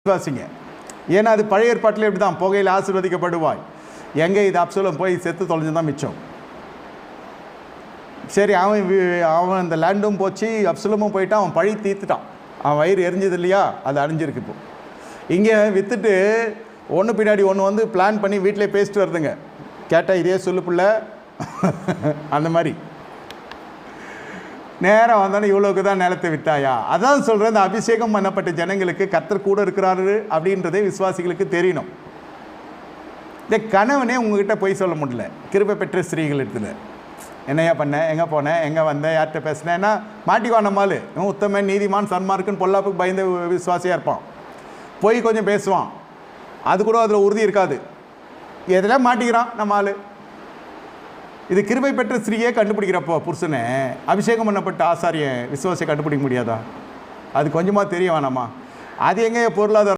விசுவாசிங்க. ஏன்னா அது பழைய ஏற்பாட்டில் இப்படி தான், புகையில் ஆசீர்வதிக்கப்படுவாய். எங்கே இது அப்சலோம் போய் செத்து தொலைஞ்சு தான் மிச்சம். சரி, அவன் அந்த லேண்டும் போச்சு, அப்சலோமும் போயிட்டான், அவன் பழி தீர்த்துட்டான். அவன் வயிறு எரிஞ்சது இல்லையா, அது அழிஞ்சிருக்கு. இப்போ இங்கே விற்றுட்டு ஒன்று பின்னாடி ஒன்று வந்து பிளான் பண்ணி வீட்டிலே பேசிட்டு வருதுங்க. கேட்டால் இதே சொல்லு பிள்ள அந்த மாதிரி நேரம் வந்தோன்னே இவ்வளோக்கு தான் நிலத்தை விட்டாயா. அதான் சொல்கிறேன், இந்த அபிஷேகம் பண்ணப்பட்ட ஜனங்களுக்கு கர்த்தர் கூட இருக்கிறாரு அப்படின்றதே விசுவாசிகளுக்கு தெரியணும். இந்த கணவனே உங்ககிட்ட போய் சொல்ல முடியல. கிருபை பெற்ற ஸ்திரீகள் இடத்துல என்னையா பண்ணேன், எங்கே போனேன், எங்கே வந்தேன், யார்கிட்ட பேசினேன்னா மாட்டிக்குவான். நம்மால் இவன் உத்தமன், நீதிமான், சன்மார்க்குன்னு பொல்லாப்புக்கு பயந்த விசுவாசியாக இருப்பான். போய் கொஞ்சம் பேசுவான், அது கூட அதில் உறுதி இருக்காது. எதெல்லாம் மாட்டிக்கிறான் நம்மால். இது கிருபை பெற்ற ஸ்திரீயே கண்டுபிடிக்கிறப்போ புருஷனை அபிஷேகம் பண்ணப்பட்ட ஆசாரிய விசுவாசியை கண்டுபிடிக்க முடியாதா? அது கொஞ்சமாக தெரிய வேணாமா? அது எங்கே பொருளாதார